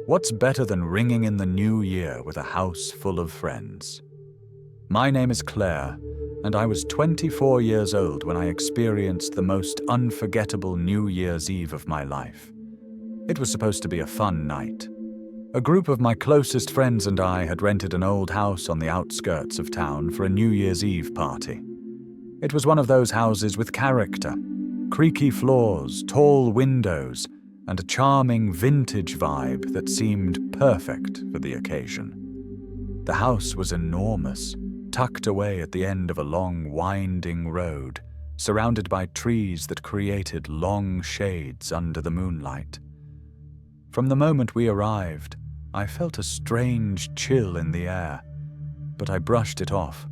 What's better than ringing in the new year with a house full of friends? My name is Claire, and I was 24 years old when I experienced the most unforgettable New Year's Eve of my life. It was supposed to be a fun night. A group of my closest friends and I had rented an old house on the outskirts of town for a New Year's Eve party. It was one of those houses with character, creaky floors, tall windows, and a charming vintage vibe that seemed perfect for the occasion. The house was enormous, tucked away at the end of a long, winding road, surrounded by trees that created long shades under the moonlight. From the moment we arrived, I felt a strange chill in the air, but I brushed it off,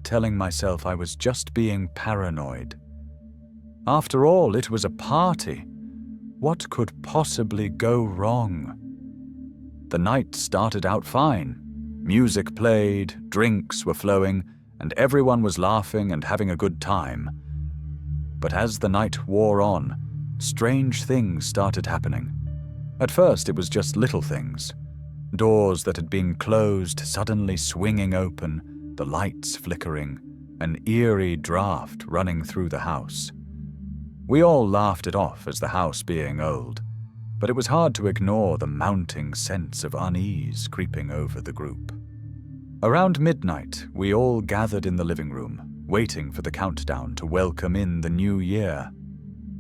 telling myself I was just being paranoid. After all, it was a party. What could possibly go wrong? The night started out fine. Music played, drinks were flowing, and everyone was laughing and having a good time. But as the night wore on, strange things started happening. At first, it was just little things. Doors that had been closed suddenly swinging open, the lights flickering, an eerie draft running through the house. We all laughed it off as the house being old, but it was hard to ignore the mounting sense of unease creeping over the group. Around midnight, we all gathered in the living room, waiting for the countdown to welcome in the new year.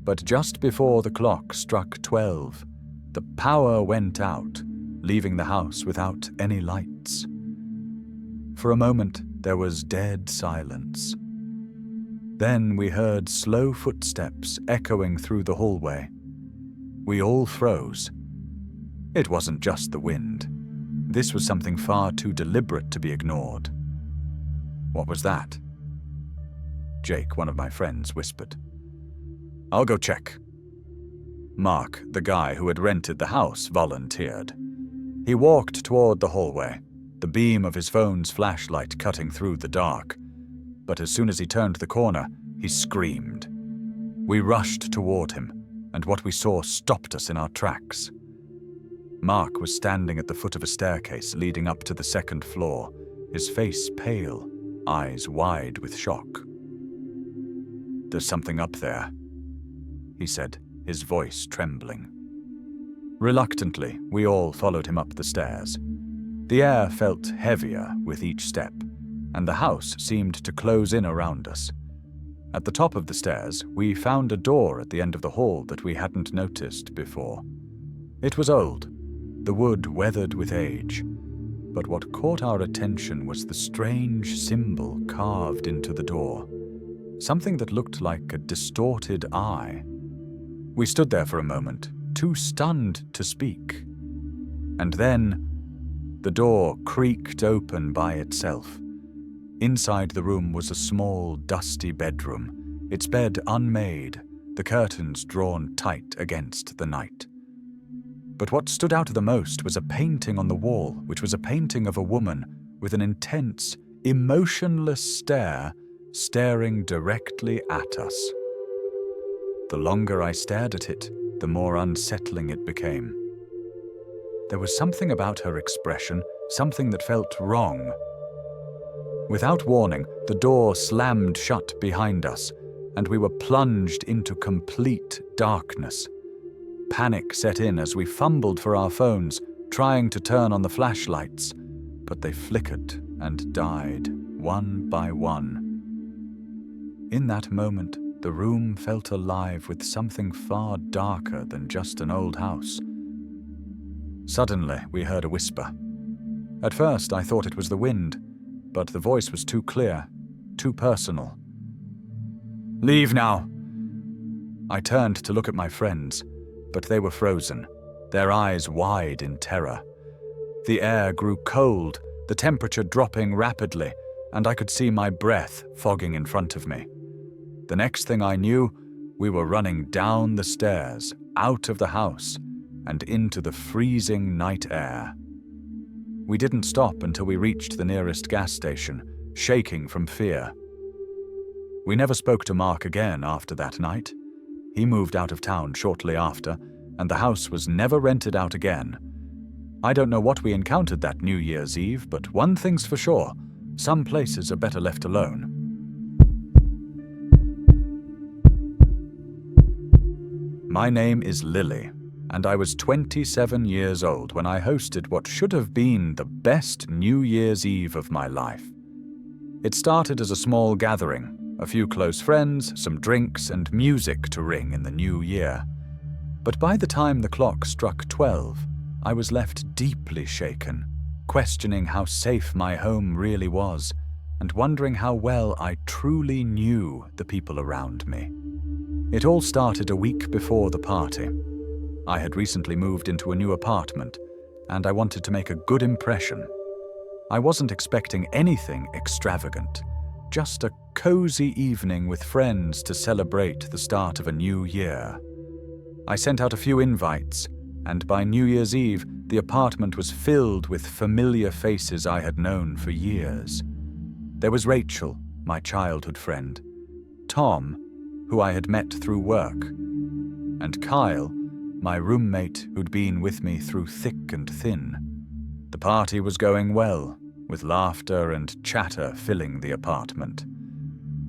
But just before the clock struck 12, the power went out, leaving the house without any lights. For a moment, there was dead silence. Then we heard slow footsteps echoing through the hallway. We all froze. It wasn't just the wind. This was something far too deliberate to be ignored. What was that? Jake, one of my friends, whispered. I'll go check. Mark, the guy who had rented the house, volunteered. He walked toward the hallway, the beam of his phone's flashlight cutting through the dark. But as soon as he turned the corner, he screamed. We rushed toward him, and what we saw stopped us in our tracks. Mark was standing at the foot of a staircase leading up to the second floor, his face pale, eyes wide with shock. There's something up there, he said, his voice trembling. Reluctantly, we all followed him up the stairs. The air felt heavier with each step, and the house seemed to close in around us. At the top of the stairs, we found a door at the end of the hall that we hadn't noticed before. It was old, the wood weathered with age, but what caught our attention was the strange symbol carved into the door, something that looked like a distorted eye. We stood there for a moment, too stunned to speak. And then, the door creaked open by itself. Inside the room was a small, dusty bedroom, its bed unmade, the curtains drawn tight against the night. But what stood out the most was a painting on the wall, which was a painting of a woman with an intense, emotionless stare staring directly at us. The longer I stared at it, the more unsettling it became. There was something about her expression, something that felt wrong. Without warning, the door slammed shut behind us, and we were plunged into complete darkness. Panic set in as we fumbled for our phones, trying to turn on the flashlights, but they flickered and died, one by one. In that moment, the room felt alive with something far darker than just an old house. Suddenly, we heard a whisper. At first, I thought it was the wind, but the voice was too clear, too personal. Leave now. I turned to look at my friends, but they were frozen, their eyes wide in terror. The air grew cold, the temperature dropping rapidly, and I could see my breath fogging in front of me. The next thing I knew, we were running down the stairs, out of the house, and into the freezing night air. We didn't stop until we reached the nearest gas station, shaking from fear. We never spoke to Mark again after that night. He moved out of town shortly after, and the house was never rented out again. I don't know what we encountered that New Year's Eve, but one thing's for sure, some places are better left alone. My name is Lily, and I was 27 years old when I hosted what should have been the best New Year's Eve of my life. It started as a small gathering, a few close friends, some drinks, and music to ring in the new year. But by the time the clock struck 12, I was left deeply shaken, questioning how safe my home really was, and wondering how well I truly knew the people around me. It all started a week before the party. I had recently moved into a new apartment, and I wanted to make a good impression. I wasn't expecting anything extravagant, just a cozy evening with friends to celebrate the start of a new year. I sent out a few invites, and by New Year's Eve, the apartment was filled with familiar faces I had known for years. There was Rachel, my childhood friend, Tom, who I had met through work, and Kyle, my roommate who'd been with me through thick and thin. The party was going well, with laughter and chatter filling the apartment.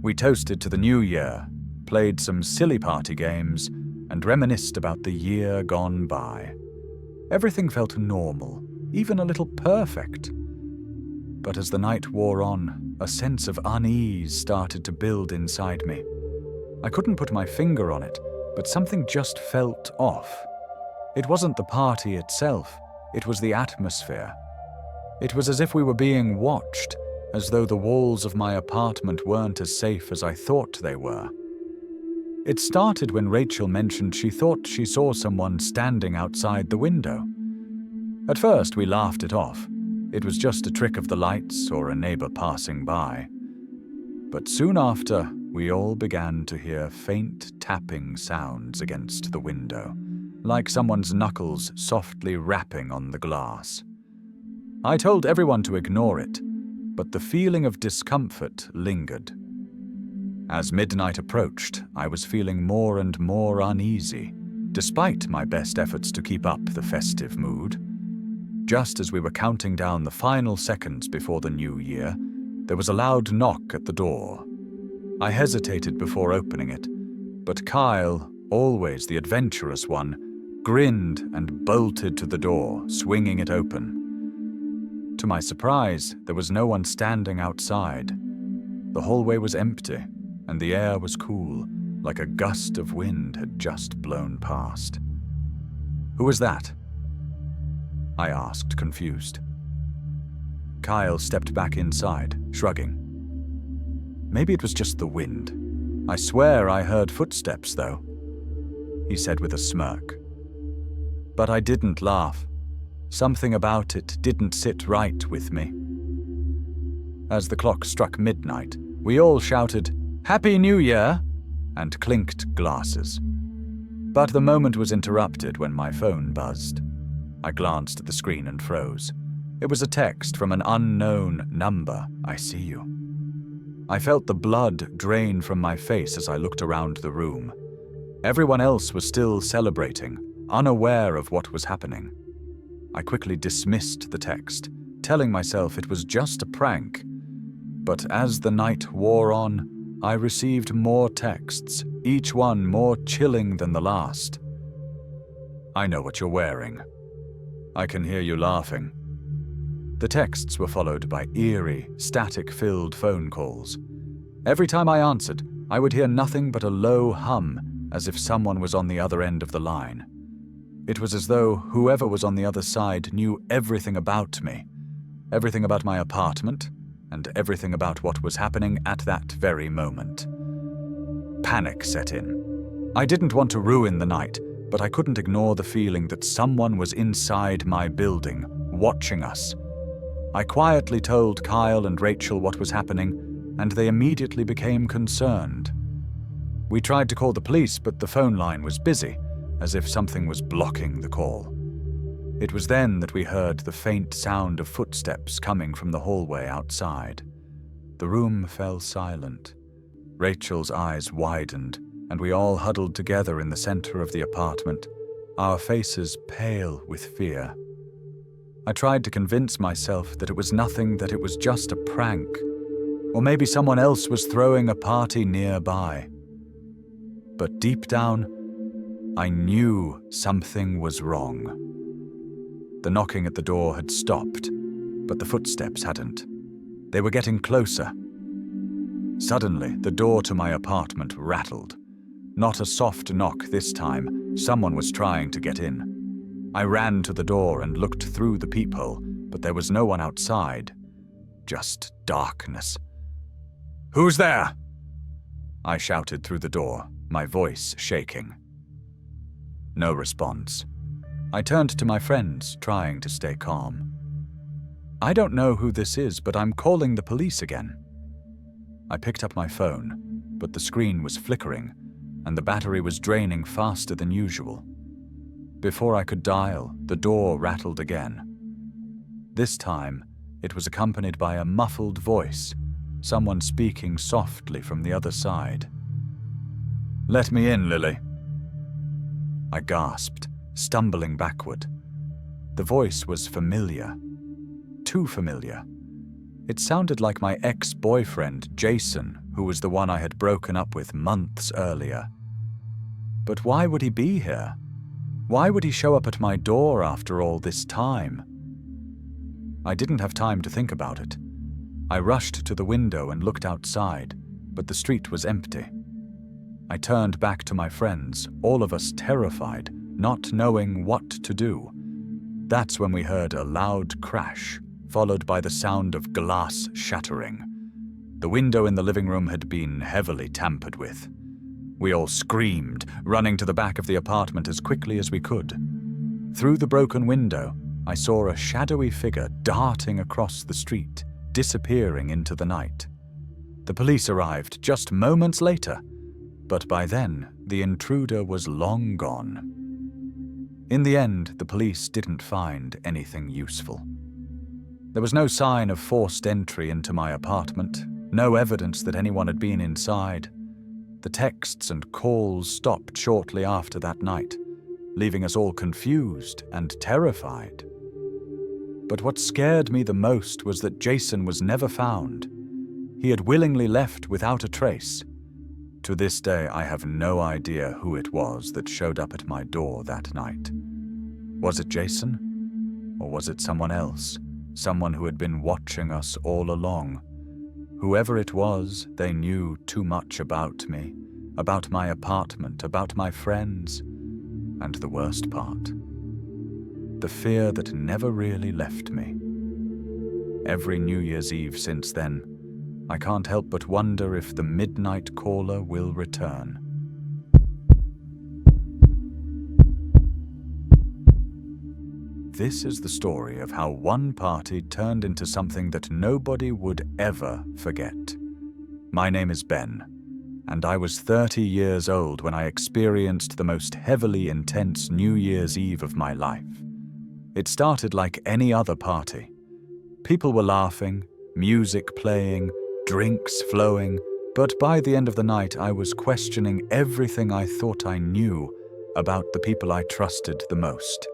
We toasted to the new year, played some silly party games, and reminisced about the year gone by. Everything felt normal, even a little perfect. But as the night wore on, a sense of unease started to build inside me. I couldn't put my finger on it, but something just felt off. It wasn't the party itself, it was the atmosphere. It was as if we were being watched, as though the walls of my apartment weren't as safe as I thought they were. It started when Rachel mentioned she thought she saw someone standing outside the window. At first, we laughed it off. It was just a trick of the lights or a neighbor passing by. But soon after, we all began to hear faint tapping sounds against the window, like someone's knuckles softly rapping on the glass. I told everyone to ignore it, but the feeling of discomfort lingered. As midnight approached, I was feeling more and more uneasy, despite my best efforts to keep up the festive mood. Just as we were counting down the final seconds before the new year, there was a loud knock at the door. I hesitated before opening it, but Kyle, always the adventurous one, grinned and bolted to the door, swinging it open. To my surprise, there was no one standing outside. The hallway was empty, and the air was cool, like a gust of wind had just blown past. "Who was that?" I asked, confused. Kyle stepped back inside, shrugging. "Maybe it was just the wind. I swear I heard footsteps, though," he said with a smirk. But I didn't laugh. Something about it didn't sit right with me. As the clock struck midnight, we all shouted, "Happy New Year!" and clinked glasses. But the moment was interrupted when my phone buzzed. I glanced at the screen and froze. It was a text from an unknown number. "I see you." I felt the blood drain from my face as I looked around the room. Everyone else was still celebrating, unaware of what was happening. I quickly dismissed the text, telling myself it was just a prank. But as the night wore on, I received more texts, each one more chilling than the last. "I know what you're wearing. I can hear you laughing." The texts were followed by eerie, static-filled phone calls. Every time I answered, I would hear nothing but a low hum, as if someone was on the other end of the line. It was as though whoever was on the other side knew everything about me, everything about my apartment, and everything about what was happening at that very moment. Panic set in. I didn't want to ruin the night, but I couldn't ignore the feeling that someone was inside my building, watching us. I quietly told Kyle and Rachel what was happening, and they immediately became concerned. We tried to call the police, but the phone line was busy, as if something was blocking the call. It was then that we heard the faint sound of footsteps coming from the hallway outside. The room fell silent. Rachel's eyes widened, and we all huddled together in the center of the apartment, our faces pale with fear. I tried to convince myself that it was nothing, that it was just a prank, or maybe someone else was throwing a party nearby. But deep down, I knew something was wrong. The knocking at the door had stopped, but the footsteps hadn't. They were getting closer. Suddenly, the door to my apartment rattled. Not a soft knock this time. Someone was trying to get in. I ran to the door and looked through the peephole, but there was no one outside. Just darkness. "Who's there?" I shouted through the door, my voice shaking. No response. I turned to my friends, trying to stay calm. "I don't know who this is, but I'm calling the police again." I picked up my phone, but the screen was flickering, and the battery was draining faster than usual. Before I could dial, the door rattled again. This time, it was accompanied by a muffled voice, someone speaking softly from the other side. "Let me in, Lily." I gasped, stumbling backward. The voice was familiar. Too familiar. It sounded like my ex-boyfriend, Jason, who was the one I had broken up with months earlier. But why would he be here? Why would he show up at my door after all this time? I didn't have time to think about it. I rushed to the window and looked outside, but the street was empty. I turned back to my friends, all of us terrified, not knowing what to do. That's when we heard a loud crash, followed by the sound of glass shattering. The window in the living room had been heavily tampered with. We all screamed, running to the back of the apartment as quickly as we could. Through the broken window, I saw a shadowy figure darting across the street, disappearing into the night. The police arrived just moments later, but by then, the intruder was long gone. In the end, the police didn't find anything useful. There was no sign of forced entry into my apartment, no evidence that anyone had been inside. The texts and calls stopped shortly after that night, leaving us all confused and terrified. But what scared me the most was that Jason was never found. He had willingly left without a trace. To this day, I have no idea who it was that showed up at my door that night. Was it Jason? Or was it someone else? Someone who had been watching us all along? Whoever it was, they knew too much about me, about my apartment, about my friends, and the worst part, the fear that never really left me. Every New Year's Eve since then, I can't help but wonder if the midnight caller will return. This is the story of how one party turned into something that nobody would ever forget. My name is Ben, and I was 30 years old when I experienced the most heavily intense New Year's Eve of my life. It started like any other party. People were laughing, music playing, drinks flowing, but by the end of the night I was questioning everything I thought I knew about the people I trusted the most.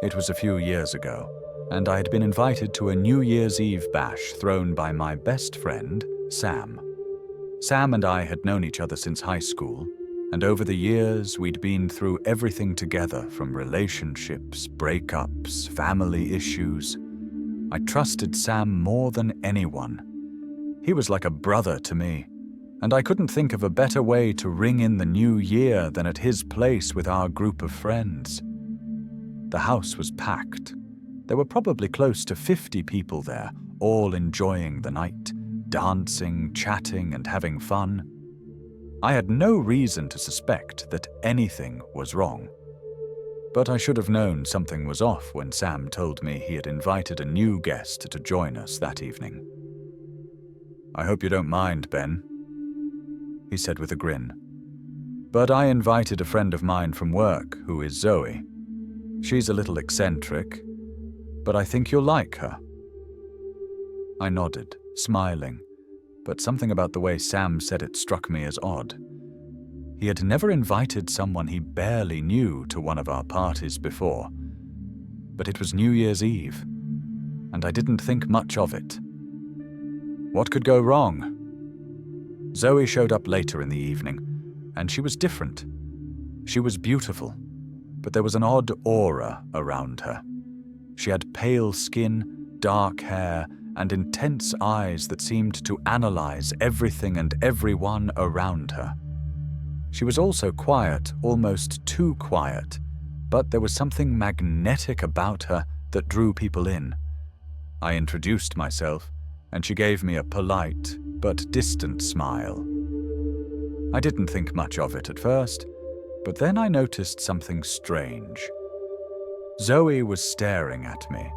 It was a few years ago, and I had been invited to a New Year's Eve bash thrown by my best friend, Sam. Sam and I had known each other since high school, and over the years we'd been through everything together, from relationships, breakups, family issues. I trusted Sam more than anyone. He was like a brother to me, and I couldn't think of a better way to ring in the new year than at his place with our group of friends. The house was packed. There were probably close to 50 people there, all enjoying the night, dancing, chatting, and having fun. I had no reason to suspect that anything was wrong. But I should have known something was off when Sam told me he had invited a new guest to join us that evening. "I hope you don't mind, Ben," he said with a grin. "But I invited a friend of mine from work, who is Zoe. She's a little eccentric, but I think you'll like her." I nodded, smiling, but something about the way Sam said it struck me as odd. He had never invited someone he barely knew to one of our parties before. But it was New Year's Eve, and I didn't think much of it. What could go wrong? Zoe showed up later in the evening, and she was different. She was beautiful, but there was an odd aura around her. She had pale skin, dark hair, and intense eyes that seemed to analyze everything and everyone around her. She was also quiet, almost too quiet, but there was something magnetic about her that drew people in. I introduced myself, and she gave me a polite but distant smile. I didn't think much of it at first, but then I noticed something strange. Zoe was staring at me.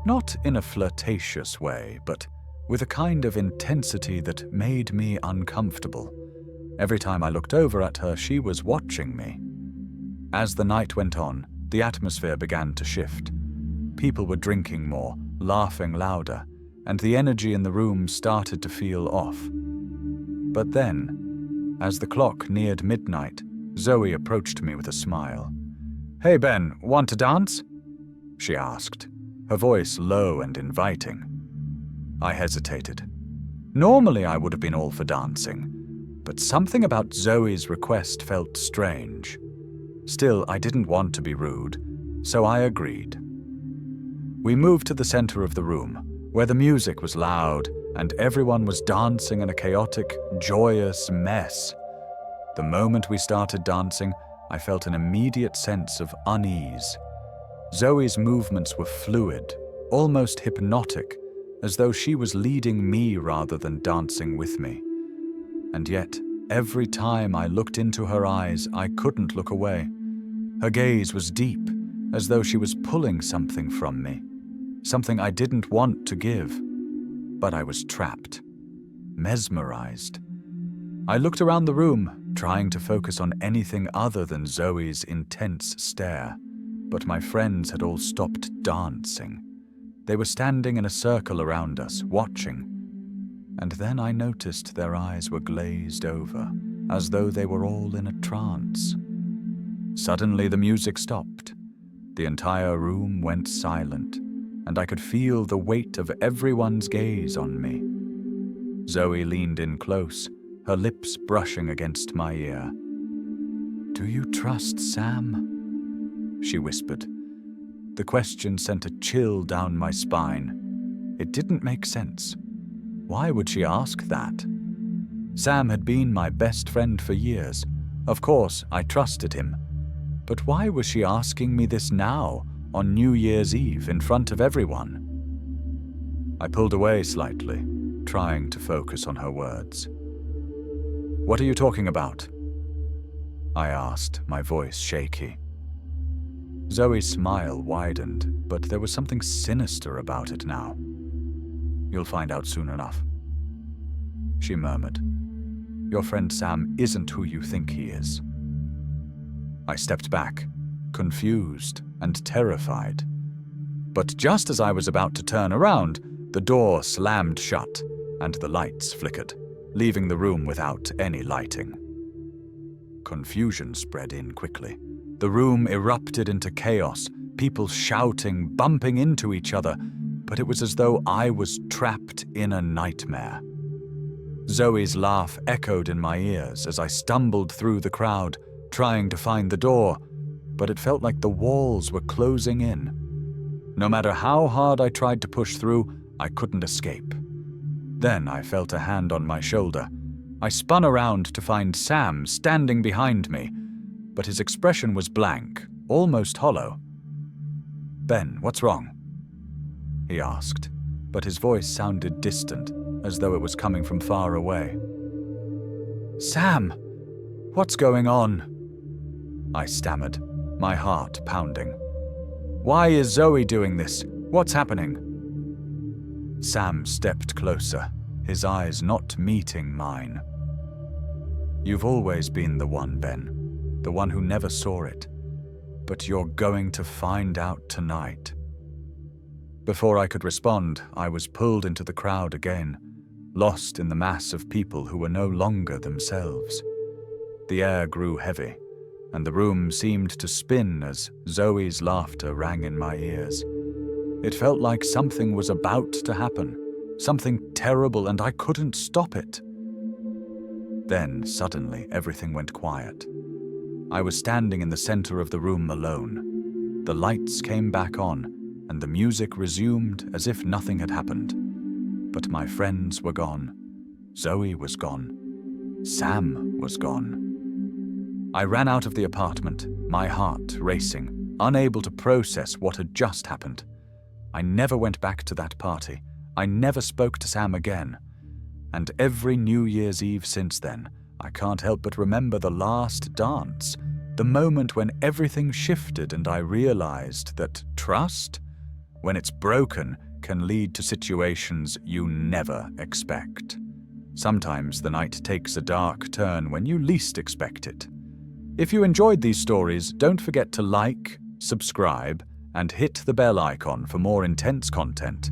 Not in a flirtatious way, but with a kind of intensity that made me uncomfortable. Every time I looked over at her, she was watching me. As the night went on, the atmosphere began to shift. People were drinking more, laughing louder, and the energy in the room started to feel off. But then, as the clock neared midnight, Zoe approached me with a smile. "Hey Ben, want to dance?" she asked, her voice low and inviting. I hesitated. Normally I would have been all for dancing, but something about Zoe's request felt strange. Still, I didn't want to be rude, so I agreed. We moved to the center of the room, where the music was loud and everyone was dancing in a chaotic, joyous mess. The moment we started dancing, I felt an immediate sense of unease. Zoe's movements were fluid, almost hypnotic, as though she was leading me rather than dancing with me. And yet, every time I looked into her eyes, I couldn't look away. Her gaze was deep, as though she was pulling something from me, something I didn't want to give. But I was trapped, mesmerized. I looked around the room, trying to focus on anything other than Zoe's intense stare. But my friends had all stopped dancing. They were standing in a circle around us, watching. And then I noticed their eyes were glazed over, as though they were all in a trance. Suddenly the music stopped. The entire room went silent, and I could feel the weight of everyone's gaze on me. Zoe leaned in close, her lips brushing against my ear. "Do you trust Sam?" she whispered. The question sent a chill down my spine. It didn't make sense. Why would she ask that? Sam had been my best friend for years. Of course, I trusted him. But why was she asking me this now, on New Year's Eve, in front of everyone? I pulled away slightly, trying to focus on her words. "What are you talking about?" I asked, my voice shaky. Zoe's smile widened, but there was something sinister about it now. "You'll find out soon enough," she murmured. "Your friend Sam isn't who you think he is." I stepped back, confused and terrified. But just as I was about to turn around, the door slammed shut and the lights flickered, leaving the room without any lighting. Confusion spread in quickly. The room erupted into chaos, people shouting, bumping into each other, but it was as though I was trapped in a nightmare. Zoe's laugh echoed in my ears as I stumbled through the crowd, trying to find the door, but it felt like the walls were closing in. No matter how hard I tried to push through, I couldn't escape. Then I felt a hand on my shoulder. I spun around to find Sam standing behind me, but his expression was blank, almost hollow. "Ben, what's wrong?" he asked, but his voice sounded distant, as though it was coming from far away. "Sam, what's going on?" I stammered, my heart pounding. "Why is Zoe doing this? What's happening?" Sam stepped closer, his eyes not meeting mine. "You've always been the one, Ben. The one who never saw it. But you're going to find out tonight." Before I could respond, I was pulled into the crowd again, lost in the mass of people who were no longer themselves. The air grew heavy. and the room seemed to spin as Zoe's laughter rang in my ears. It felt like something was about to happen, something terrible, and I couldn't stop it. Then, suddenly, everything went quiet. I was standing in the center of the room alone. The lights came back on, and the music resumed as if nothing had happened. But my friends were gone. Zoe was gone. Sam was gone. I ran out of the apartment, my heart racing, unable to process what had just happened. I never went back to that party. I never spoke to Sam again. And every New Year's Eve since then, I can't help but remember the last dance, the moment when everything shifted and I realized that trust, when it's broken, can lead to situations you never expect. Sometimes the night takes a dark turn when you least expect it. If you enjoyed these stories, don't forget to like, subscribe, and hit the bell icon for more intense content.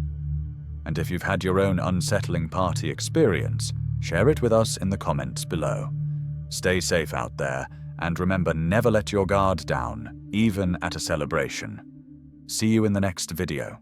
And if you've had your own unsettling party experience, share it with us in the comments below. Stay safe out there, and remember, never let your guard down, even at a celebration. See you in the next video.